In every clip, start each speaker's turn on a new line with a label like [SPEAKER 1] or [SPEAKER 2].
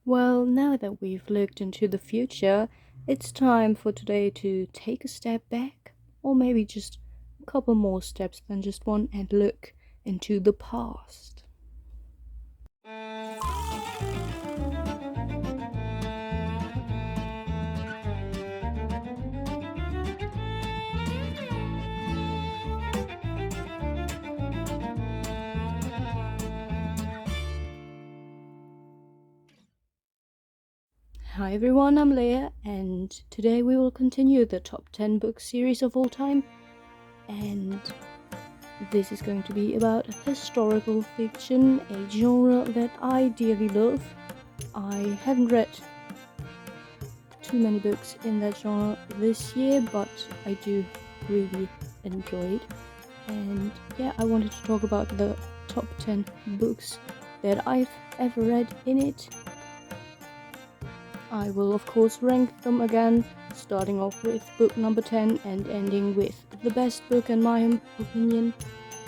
[SPEAKER 1] Well, now that we've looked into the future, it's time for today to take a step back, or maybe just a couple more steps than just one, and look into the past. Hi everyone, I'm Leia, and today we will continue the top 10 book series of all time. And this is going to be about historical fiction, a genre that I dearly love. I haven't read too many books in that genre this year, but I do really enjoy it. And yeah, I wanted to talk about the top 10 books that I've ever read in it. I will of course rank them again, starting off with book number 10 and ending with the best book in my opinion.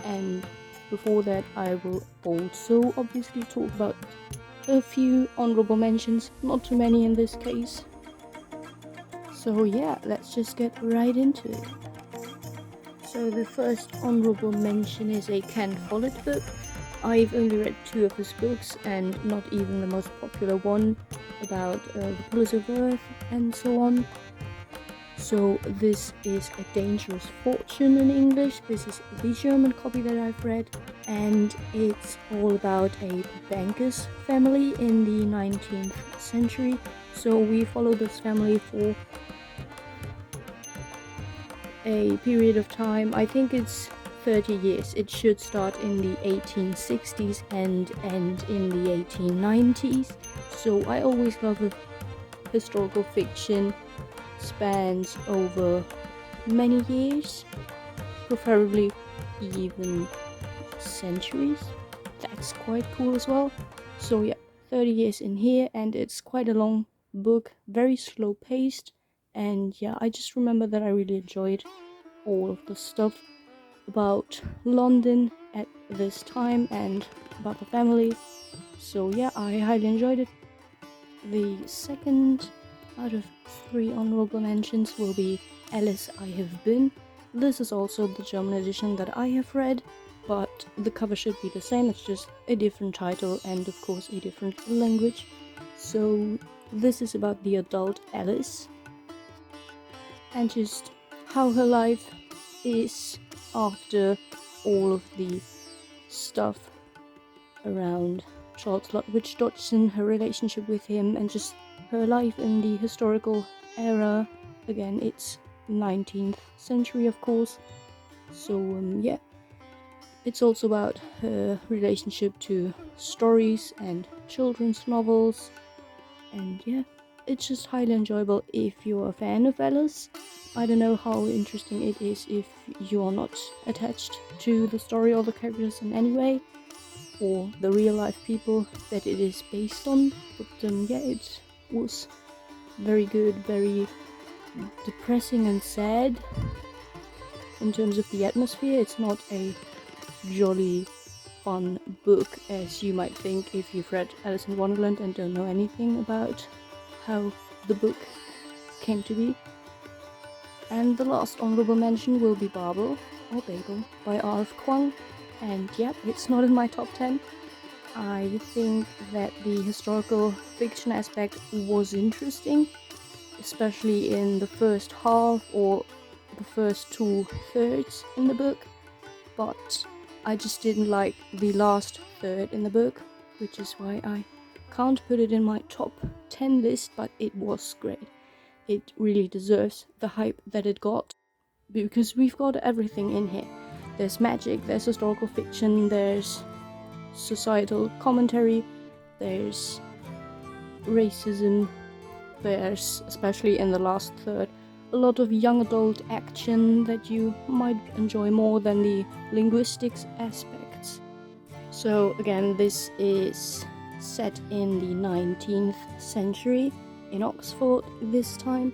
[SPEAKER 1] And before that, I will also obviously talk about a few honorable mentions, not too many in this case. So yeah, let's just get right into it. So the first honorable mention is a Ken Follett book. I've only read two of his books, and not even the most popular one about the Pillars of Earth and so on. So this is A Dangerous Fortune in English. This is the German copy that I've read, and it's all about a banker's family in the 19th century. So we follow this family for a period of time. I think it's 30 years. It should start in the 1860s and end in the 1890s. So I always love a historical fiction spans over many years, preferably even centuries. That's quite cool as well. So yeah, 30 years in here, and it's quite a long book, very slow paced. And yeah, I just remember that I really enjoyed all of the stuff about London at this time and about the family. So yeah, I highly enjoyed it. The second out of three honorable mentions will be Alice I Have Been. This is also the German edition that I have read, but the cover should be the same, it's just a different title and of course a different language. So this is about the adult Alice and just how her life is after all of the stuff around Charles Lutwidge Dodgson, her relationship with him, and just her life in the historical era. Again, it's 19th century, of course. So yeah, it's also about her relationship to stories and children's novels, and yeah, it's just highly enjoyable if you're a fan of Alice. I don't know how interesting it is if you're not attached to the story or the characters in any way, or the real life people that it is based on, but yeah, it was very good, very depressing and sad in terms of the atmosphere. It's not a jolly fun book as you might think if you've read Alice in Wonderland and don't know anything about how the book came to be. And the last honorable mention will be Babel by R.F. Kuang. And yep, it's not in my top 10. I think that the historical fiction aspect was interesting, especially in the first half or the first 2/3 in the book, but I just didn't like the last third in the book, which is why I can't put it in my top 10 list, but it was great. It really deserves the hype that it got, because we've got everything in here. There's magic, there's historical fiction, there's societal commentary, there's racism, there's, especially in the last third, a lot of young adult action that you might enjoy more than the linguistics aspects. So again, this is set in the 19th century in Oxford this time,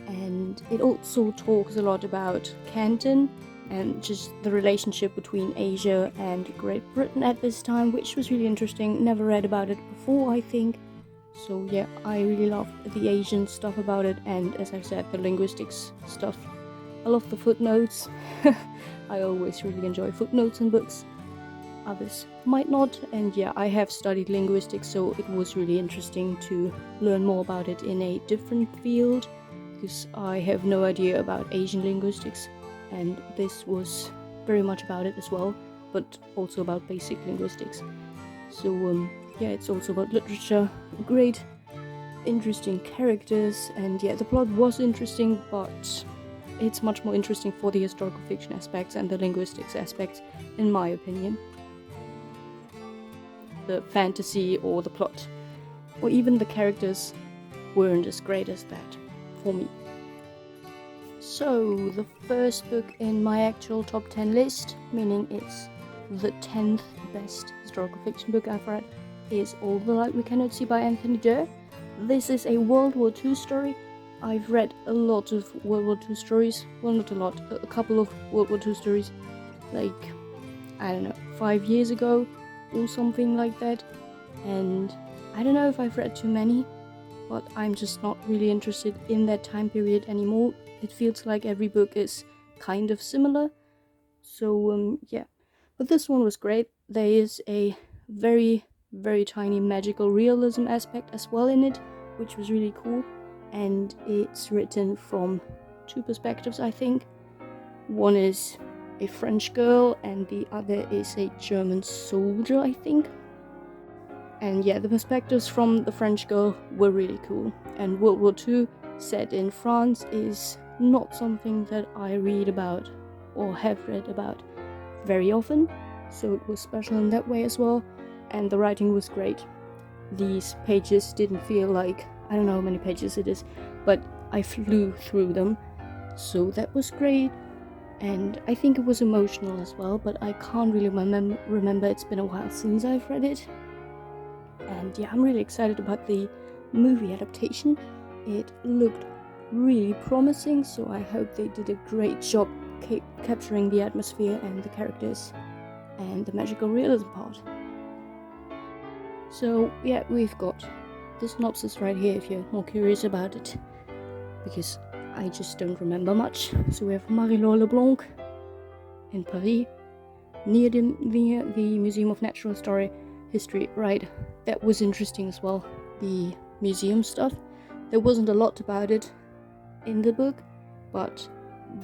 [SPEAKER 1] and it also talks a lot about Canton and just the relationship between Asia and Great Britain at this time, which was really interesting. Never read about it before, I think, So yeah, I really love the Asian stuff about it, and as I said, the linguistics stuff. I love the footnotes. I always really enjoy footnotes in books. Others might not, and yeah, I have studied linguistics, so it was really interesting to learn more about it in a different field, because I have no idea about Asian linguistics, and this was very much about it as well, but also about basic linguistics. So yeah, it's also about literature, great interesting characters, and yeah, the plot was interesting, but it's much more interesting for the historical fiction aspects and the linguistics aspects, in my opinion. The fantasy or the plot, or even the characters, weren't as great as that for me. So, the first book in my actual top 10 list, meaning it's the 10th best historical fiction book I've read, is All the Light We Cannot See by Anthony Doerr. This is a World War II story. I've read a lot of World War II stories. Well, not a lot, a couple of World War II stories. Like, I don't know, 5 years ago or something like that. And I don't know if I've read too many, but I'm just not really interested in that time period anymore. It feels like every book is kind of similar. So, yeah. But this one was great. There is a very, very tiny magical realism aspect as well in it, which was really cool. And it's written from two perspectives, I think. One is a French girl, and the other is a German soldier, I think. And yeah, the perspectives from the French girl were really cool. And World War II set in France is not something that I read about or have read about very often, so it was special in that way as well. And the writing was great. These pages didn't feel like, I don't know how many pages it is, but I flew through them, so that was great. And I think it was emotional as well, but I can't really remember. It's been a while since I've read it. And yeah, I'm really excited about the movie adaptation. It looked really promising, so I hope they did a great job capturing the atmosphere and the characters and the magical realism part. So yeah, we've got the synopsis right here if you're more curious about it, because I just don't remember much. So we have Marie-Laure Leblanc in Paris, near the Museum of Natural History, right? That was interesting as well, the museum stuff. There wasn't a lot about it in the book, but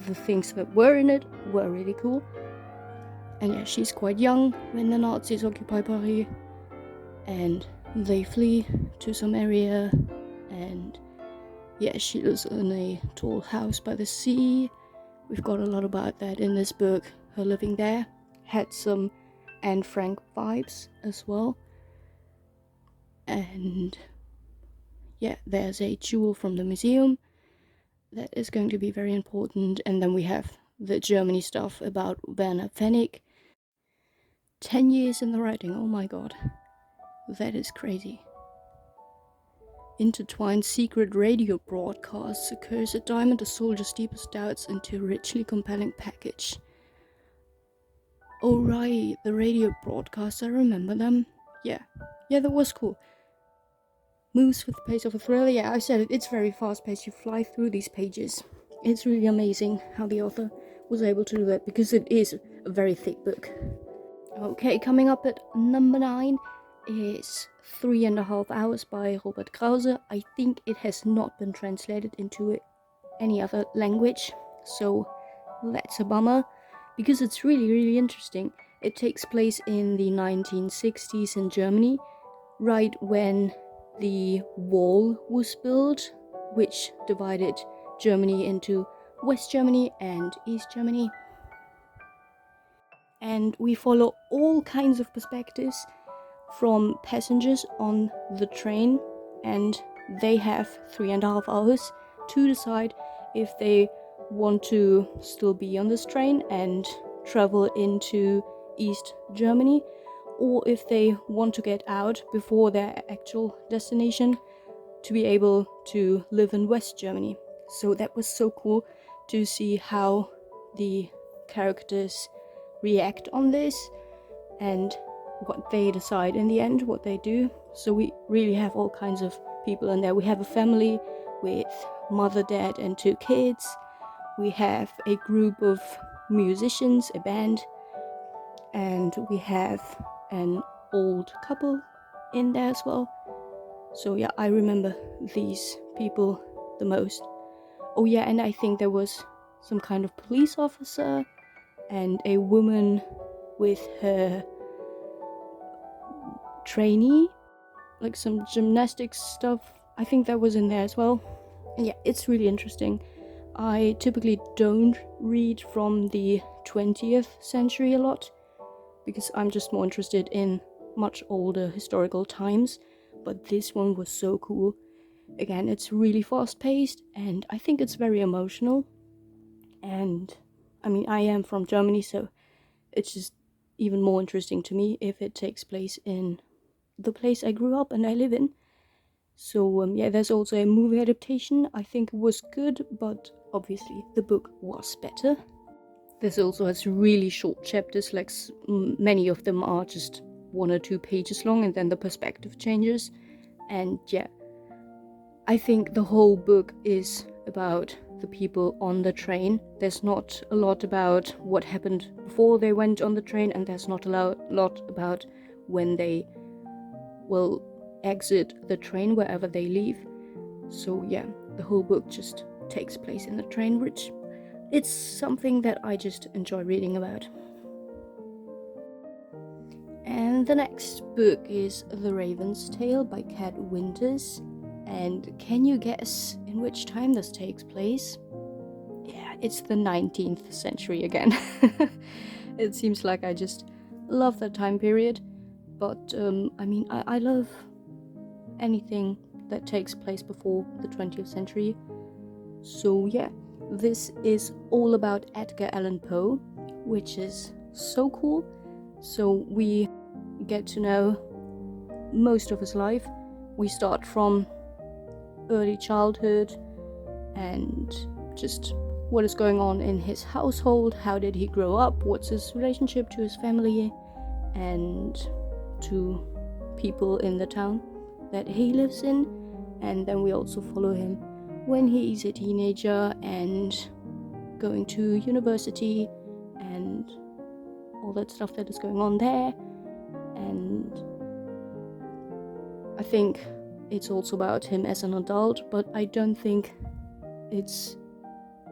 [SPEAKER 1] the things that were in it were really cool. And yeah, she's quite young when the Nazis occupy Paris, and they flee to some area, and yeah, she lives in a tall house by the sea. We've got a lot about that in this book. Her living there had some Anne Frank vibes as well. And yeah, there's a jewel from the museum that is going to be very important. And then we have the Germany stuff about Werner Pfennig. 10 years in the writing, oh my god. That is crazy. Intertwined secret radio broadcasts occurs a diamond a soldier's deepest doubts into a richly compelling package. Oh right, the radio broadcasts, I remember them. Yeah, that was cool. Moves with the pace of a thriller. Yeah, I said it, it's very fast paced. You fly through these pages. It's really amazing how the author was able to do that, because it is a very thick book. Okay, coming up at number 9 is 3.5 Hours by Robert Krause. I think it has not been translated into any other language, so that's a bummer, because it's really, really interesting. It takes place in the 1960s in Germany, right when the wall was built, which divided Germany into West Germany and East Germany. And we follow all kinds of perspectives from passengers on the train, and they have 3.5 hours to decide if they want to still be on this train and travel into East Germany, or if they want to get out before their actual destination to be able to live in West Germany. So that was so cool to see how the characters react on this and what they decide in the end, what they do. So we really have all kinds of people in there. We have a family with mother, dad, and 2 kids. We have a group of musicians, a band, and we have an old couple in there as well. So yeah, I remember these people the most. Oh yeah, and I think there was some kind of police officer and a woman with her trainee, like some gymnastics stuff. I think that was in there as well. And yeah, it's really interesting. I typically don't read from the 20th century a lot because I'm just more interested in much older historical times, but this one was so cool. Again, it's really fast paced and I think it's very emotional. And I mean, I am from Germany, so it's just even more interesting to me if it takes place in the place I grew up and I live in. So yeah, there's also a movie adaptation. I think it was good, but obviously the book was better. This also has really short chapters, like many of them are just 1 or 2 pages long, and then the perspective changes. And yeah, I think the whole book is about the people on the train. There's not a lot about what happened before they went on the train, and there's not a lot about when they will exit the train, wherever they leave. So yeah, the whole book just takes place in the train, which it's something that I just enjoy reading about. And the next book is The Raven's Tale by Kat Winters. And can you guess in which time this takes place? Yeah, it's the 19th century again. It seems like I just love that time period. But I mean, I love anything that takes place before the 20th century. So yeah, this is all about Edgar Allan Poe, which is so cool. So we get to know most of his life. We start from early childhood and just what is going on in his household, how did he grow up, what's his relationship to his family and to people in the town that he lives in. And then we also follow him when he's a teenager and going to university and all that stuff that is going on there. And I think it's also about him as an adult, but I don't think it's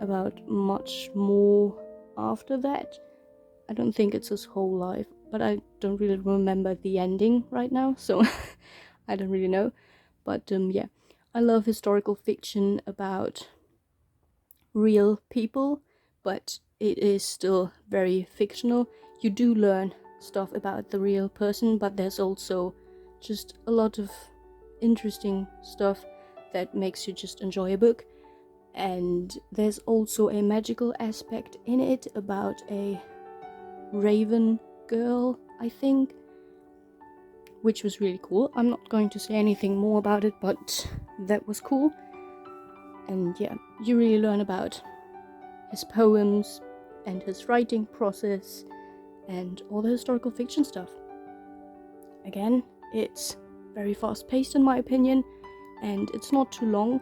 [SPEAKER 1] about much more after that. I don't think it's his whole life, but I don't really remember the ending right now, so I don't really know. But yeah, I love historical fiction about real people, but it is still very fictional. You do learn stuff about the real person, but there's also just a lot of interesting stuff that makes you just enjoy a book. And there's also a magical aspect in it about a raven girl, I think, which was really cool. I'm not going to say anything more about it, but that was cool. And yeah, you really learn about his poems and his writing process and all the historical fiction stuff. Again, it's very fast-paced in my opinion, and it's not too long.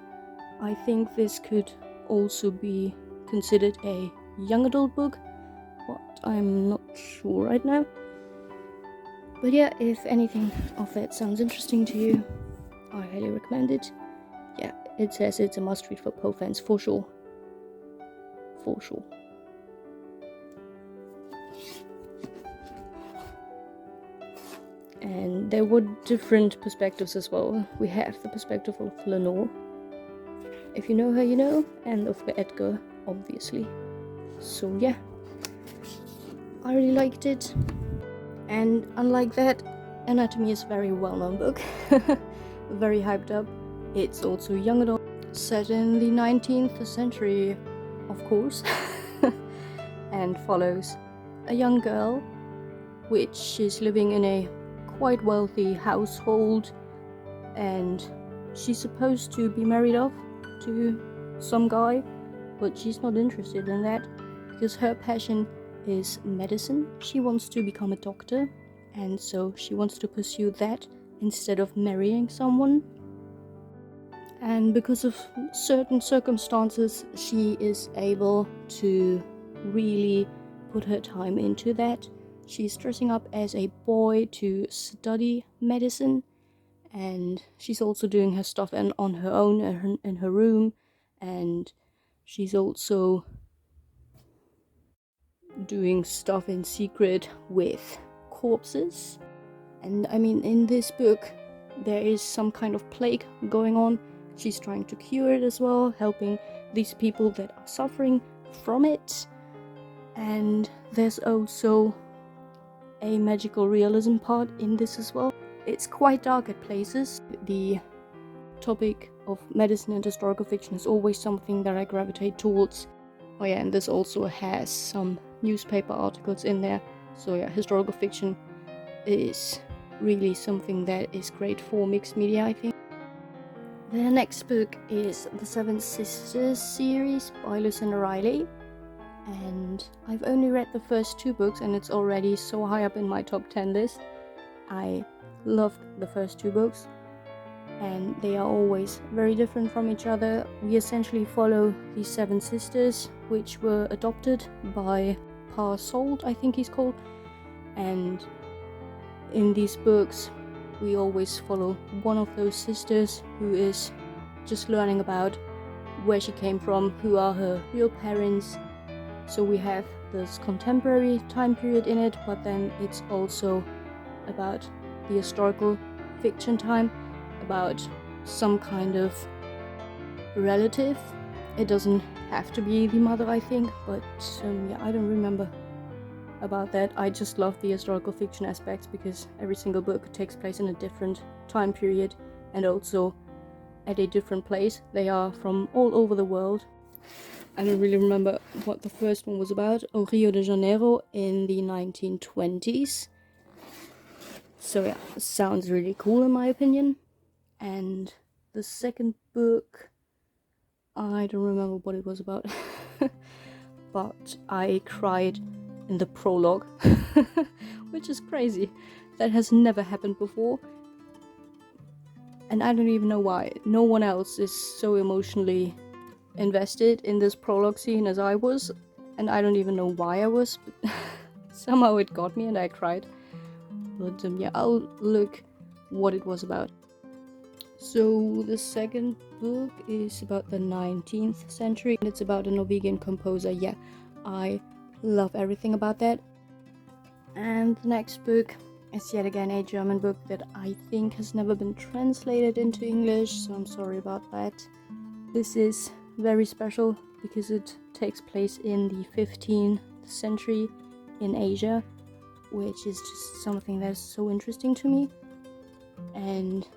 [SPEAKER 1] I think this could also be considered a young adult book, but I'm not sure right now. But yeah, if anything of that sounds interesting to you, I highly recommend it. Yeah, it says it's a must-read for Poe fans, for sure. For sure. And there were different perspectives as well. We have the perspective of Lenore. If you know her, you know, and of Edgar, obviously. So yeah, I really liked it. And unlike that, Anatomy is a very well-known book, very hyped up. It's also young adult, set in the 19th century, of course, and follows a young girl, which is living in a quite wealthy household, and she's supposed to be married off to some guy, but she's not interested in that because her passion is medicine. She wants to become a doctor, and so she wants to pursue that instead of marrying someone. And because of certain circumstances, she is able to really put her time into that. She's dressing up as a boy to study medicine, and she's also doing her stuff on her own in her room, and she's also doing stuff in secret with corpses. And I mean, in this book, there is some kind of plague going on. She's trying to cure it as well, helping these people that are suffering from it. And there's also a magical realism part in this as well. It's quite dark at places. The topic of medicine and historical fiction is always something that I gravitate towards. Oh yeah, and this also has some newspaper articles in there. So yeah, historical fiction is really something that is great for mixed media, I think. The next book is the Seven Sisters series by Lucinda Riley, and I've only read the first 2 books and it's already so high up in my top 10 list. I loved the first 2 books, and they are always very different from each other. We essentially follow these 7 sisters, which were adopted by Pa Salt, I think he's called, and in these books we always follow one of those sisters who is just learning about where she came from, who are her real parents. So we have this contemporary time period in it, but then it's also about the historical fiction time, about some kind of relative. It doesn't have to be the mother, I think, but yeah, I don't remember about that. I just love the historical fiction aspects because every single book takes place in a different time period and also at a different place. They are from all over the world. I don't really remember what the first one was about. Oh, Rio de Janeiro in the 1920s. So yeah, sounds really cool in my opinion. And the second book, I don't remember what it was about. But I cried in the prologue, which is crazy. That has never happened before. And I don't even know why. No one else is so emotionally invested in this prologue scene as I was, and I don't even know why I was, but somehow it got me and I cried. But yeah, I'll look what it was about. So the second book is about the 19th century, and it's about a Norwegian composer. Yeah, I love everything about that. And the next book is yet again a German book that I think has never been translated into English, so I'm sorry about that. This is very special because it takes place in the 15th century in Asia, which is just something that's so interesting to me. And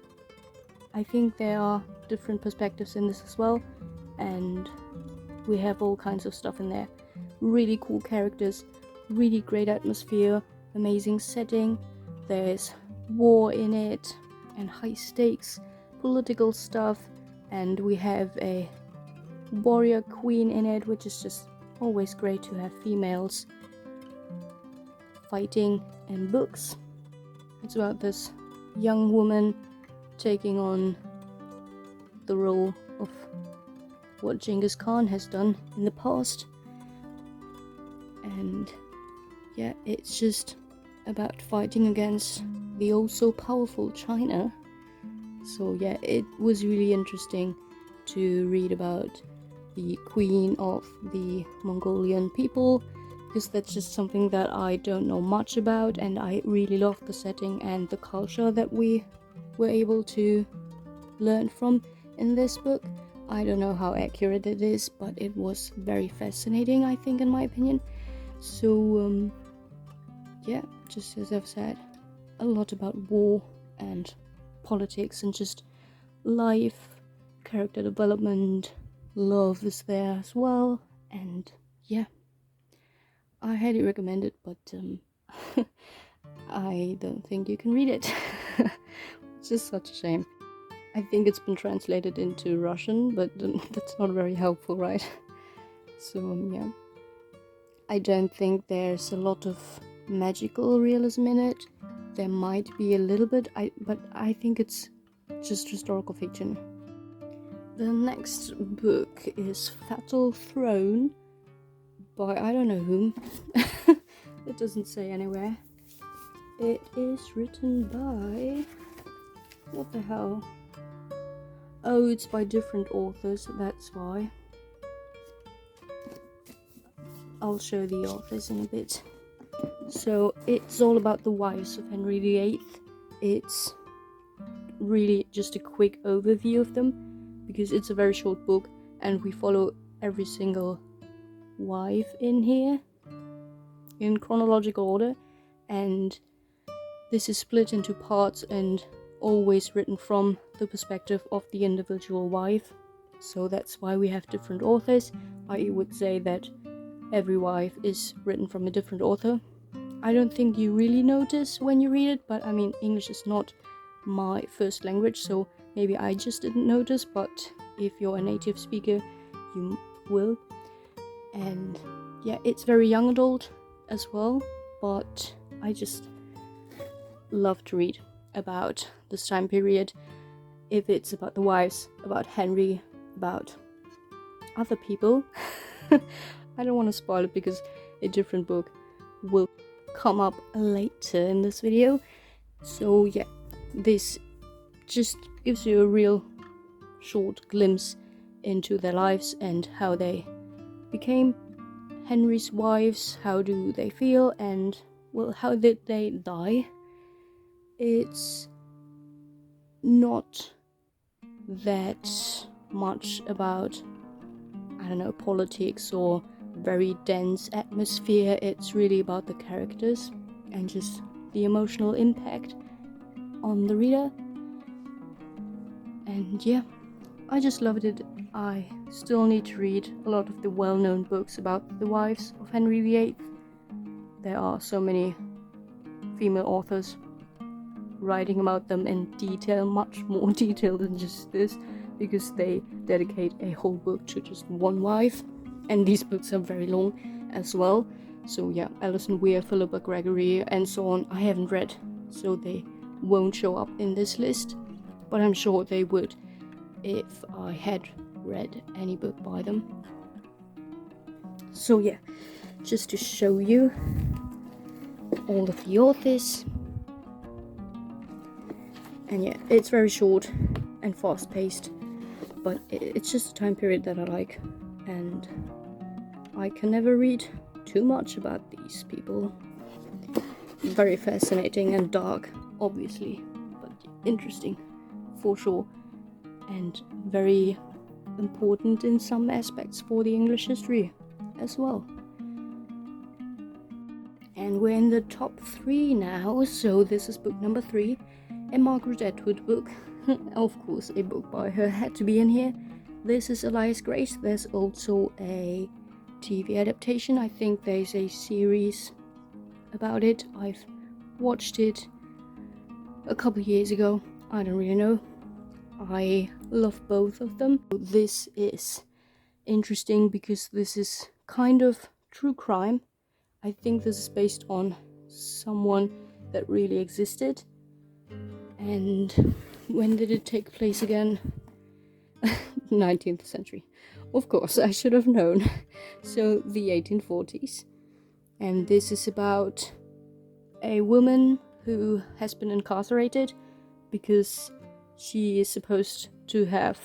[SPEAKER 1] I think there are different perspectives in this as well, and we have all kinds of stuff in there. Really cool characters, really great atmosphere, amazing setting. There's war in it and high stakes, political stuff, and we have a warrior queen in it, which is just always great to have females fighting in books. It's about this young woman taking on the role of what Genghis Khan has done in the past. And yeah, it's just about fighting against the oh so powerful China. So yeah, it was really interesting to read about the queen of the Mongolian people, because that's just something that I don't know much about, and I really love the setting and the culture that we were able to learn from in this book. I don't know how accurate it is, but it was very fascinating, I think, in my opinion. So yeah, just as I've said, a lot about war and politics and just life, character development, love is there as well, and yeah, I highly recommend it, but I don't think you can read it. It's just such a shame. I think it's been translated into Russian, but that's not very helpful, right? So yeah, I don't think there's a lot of magical realism in it. There might be a little bit, but I think it's just historical fiction. The next book is Fatal Throne by I don't know whom. It doesn't say anywhere. It is written by... what the hell? Oh, it's by different authors, that's why. I'll show the authors in a bit. So it's all about the wives of Henry VIII. It's really just a quick overview of them, because it's a very short book and we follow every single wife in here in chronological order, and this is split into parts and always written from the perspective of the individual wife. So that's why we have different authors. I would say that every wife is written from a different author. I don't think you really notice when you read it, but I mean, English is not my first language, so maybe I just didn't notice, but if you're a native speaker, you will. And yeah, it's very young adult as well, but I just love to read about this time period. If it's about the wives, about Henry, about other people. I don't want to spoil it because a different book will come up later in this video. So yeah, this just gives you a real short glimpse into their lives and how they became Henry's wives, how do they feel, and well, how did they die. It's not that much about, I don't know, politics or very dense atmosphere. It's really about the characters and just the emotional impact on the reader. And yeah, I just loved it. I still need to read a lot of the well-known books about the wives of Henry VIII. There are so many female authors writing about them in detail, much more detail than just this, because they dedicate a whole book to just one wife, and these books are very long as well. So yeah, Alison Weir, Philippa Gregory, and so on, I haven't read, so they won't show up in this list, but I'm sure they would if I had read any book by them. So yeah, just to show you all of the authors. And yeah, it's very short and fast-paced, but it's just a time period that I like, and I can never read too much about these people. Very fascinating and dark, obviously, but interesting for sure, and very important in some aspects for the English history as well. And we're in the top 3 now, so this is book number 3, a Margaret Atwood book. Of course, a book by her had to be in here. This is Elias Grace. There's also a TV adaptation. I think there's a series about it. I've watched it a couple of years ago. I don't really know. I love both of them. This is interesting because this is kind of true crime. I think this is based on someone that really existed. And when did it take place again? 19th century. Of course, I should have known. So the 1840s. And this is about a woman who has been incarcerated because she is supposed to have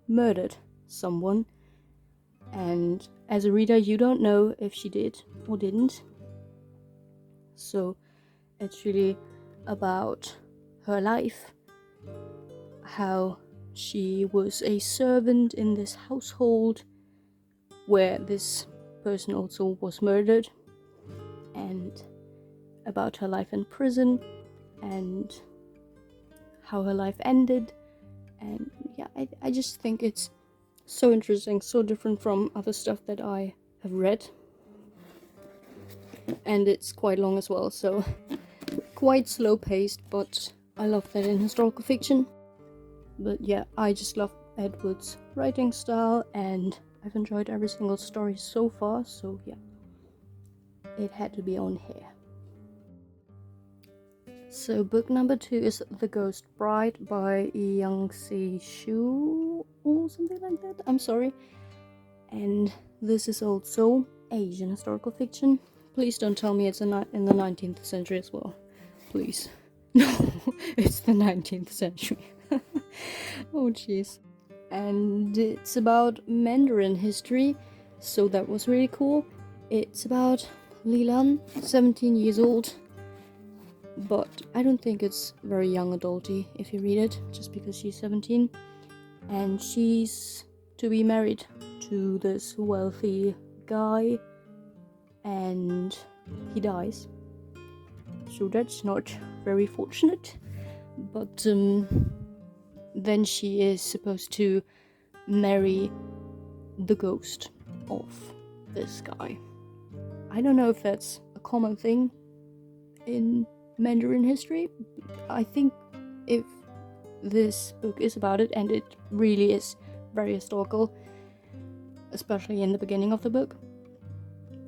[SPEAKER 1] murdered someone. And as a reader, you don't know if she did or didn't. So it's really about her life, how she was a servant in this household where this person also was murdered, and about her life in prison and how her life ended. And yeah, I just think it's so interesting, so different from other stuff that I have read, and it's quite long as well, so quite slow paced, but I love that in historical fiction. But yeah, I just love Edward's writing style, and I've enjoyed every single story so far, so yeah, it had to be on here. So book number 2 is The Ghost Bride by Young Si Shu or something like that. I'm sorry. And this is also Asian historical fiction. Please don't tell me it's in the 19th century as well. Please. No, it's the 19th century. Oh jeez. And it's about Mandarin history, so that was really cool. It's about Lilan, 17 years old, but I don't think it's very young adulty if you read it, just because she's 17. And she's to be married to this wealthy guy, and he dies. So that's not very fortunate. But then she is supposed to marry the ghost of this guy. I don't know if that's a common thing in Mandarin history. I think if this book is about it, and it really is very historical, especially in the beginning of the book,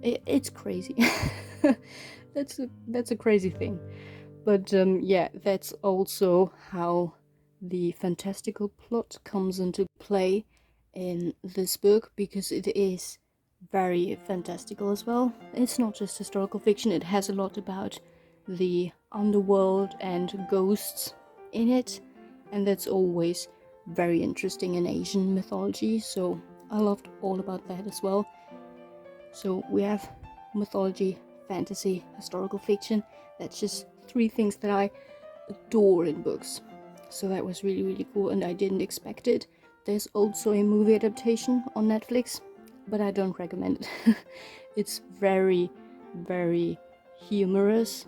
[SPEAKER 1] it's crazy. That's a crazy thing. But yeah, that's also how the fantastical plot comes into play in this book, because it is very fantastical as well. It's not just historical fiction, it has a lot about the underworld and ghosts in it, and that's always very interesting in Asian mythology, so I loved all about that as well. So we have mythology, fantasy, historical fiction. That's just 3 things that I adore in books. So that was really, really cool, and I didn't expect it. There's also a movie adaptation on Netflix, but I don't recommend it. It's very, very humorous,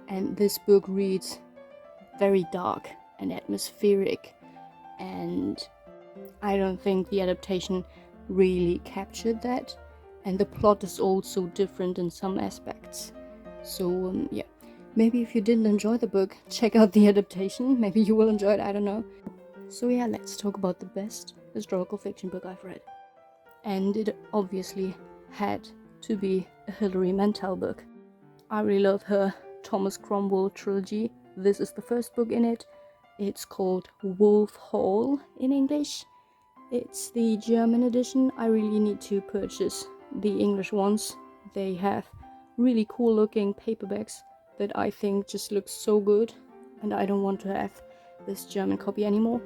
[SPEAKER 1] and this book reads very dark and atmospheric, and I don't think the adaptation really captured that, and the plot is also different in some aspects. So yeah, maybe if you didn't enjoy the book, check out the adaptation. Maybe you will enjoy it, I don't know. So yeah, let's talk about the best historical fiction book I've read. And it obviously had to be a Hilary Mantel book. I really love her Thomas Cromwell trilogy. This is the first book in it. It's called Wolf Hall in English. It's the German edition. I really need to purchase the English ones. They have really cool looking paperbacks that I think just look so good, and I don't want to have this German copy anymore.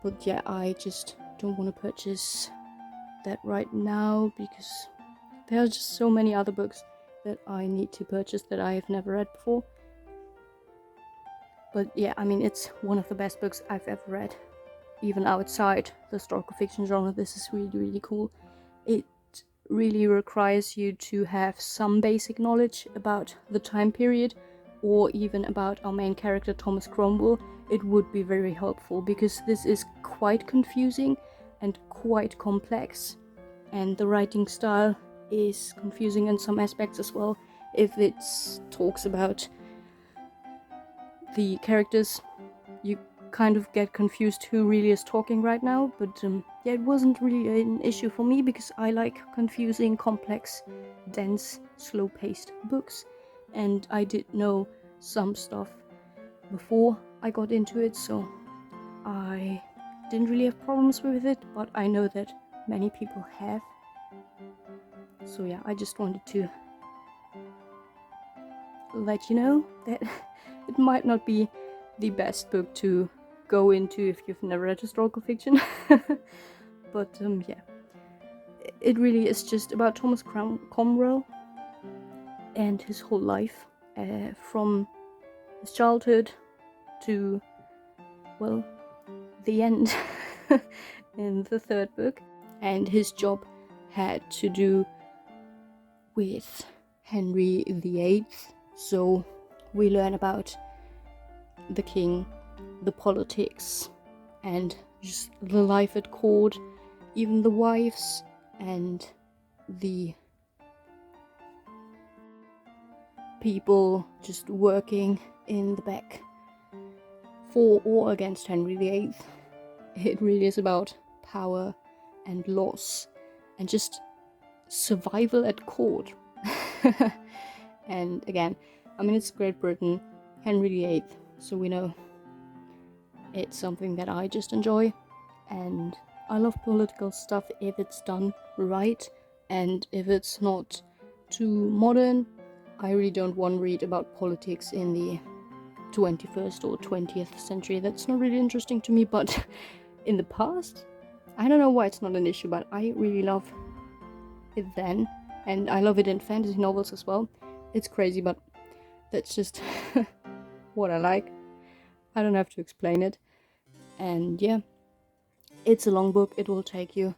[SPEAKER 1] But yeah, I just don't want to purchase that right now, because there are just so many other books that I need to purchase that I have never read before. But yeah, I mean, it's one of the best books I've ever read. Even outside the historical fiction genre, this is really, really cool. It really requires you to have some basic knowledge about the time period, or even about our main character Thomas Cromwell. It would be very helpful, because this is quite confusing and quite complex, and the writing style is confusing in some aspects as well. If it talks about the characters, you kind of get confused who really is talking right now, but yeah, it wasn't really an issue for me, because I like confusing, complex, dense, slow-paced books, and I did know some stuff before I got into it, so I didn't really have problems with it, but I know that many people have. So yeah, I just wanted to let you know that it might not be the best book to go into if you've never read historical fiction. But yeah, it really is just about Thomas Cromwell and his whole life, from his childhood to, well, the end in the 3rd book. And his job had to do with Henry VIII, so we learn about the king, the politics, and just the life at court, even the wives and the people just working in the back for or against Henry VIII. It really is about power and loss and just survival at court. And again, I mean, it's Great Britain. Henry VIII, so we know it's something that I just enjoy, and I love political stuff if it's done right, and if it's not too modern. I really don't want to read about politics in the 21st or 20th century. That's not really interesting to me, but in the past, I don't know why it's not an issue, but I really love it then, and I love it in fantasy novels as well. It's crazy, but that's just what I like. I don't have to explain it. And yeah, it's a long book. It will take you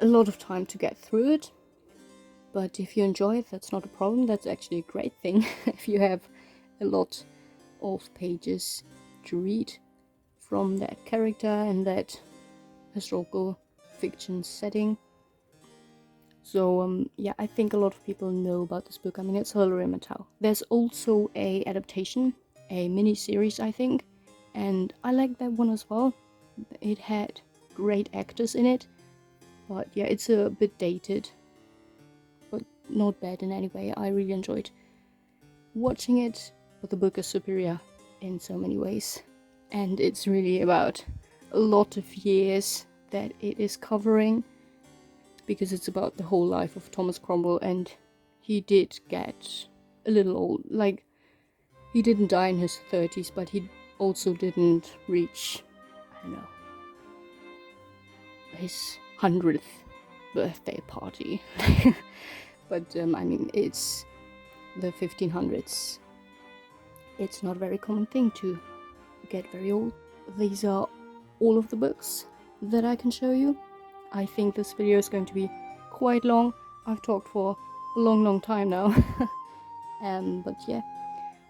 [SPEAKER 1] a lot of time to get through it, but if you enjoy it, that's not a problem. That's actually a great thing if you have a lot of pages to read from that character and that historical fiction setting. So yeah, I think a lot of people know about this book. I mean, it's Hilary Mantel. There's also a adaptation, a mini-series, I think, and I like that one as well. It had great actors in it, but yeah, it's a bit dated, but not bad in any way. I really enjoyed watching it, but the book is superior in so many ways, and it's really about a lot of years that it is covering, because it's about the whole life of Thomas Cromwell, and he did get a little old. Like, he didn't die in his 30s, but he also didn't reach, I don't know, his 100th birthday party. But I mean, it's the 1500s. It's not a very common thing to get very old. These are all of the books that I can show you. I think this video is going to be quite long. I've talked for a long time now. But yeah,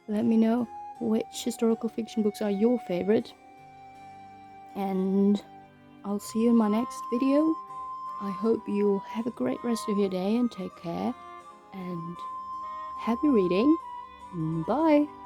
[SPEAKER 1] let me know which historical fiction books are your favorite, and I'll see you in my next video. I hope you have a great rest of your day and take care, and happy reading. Bye!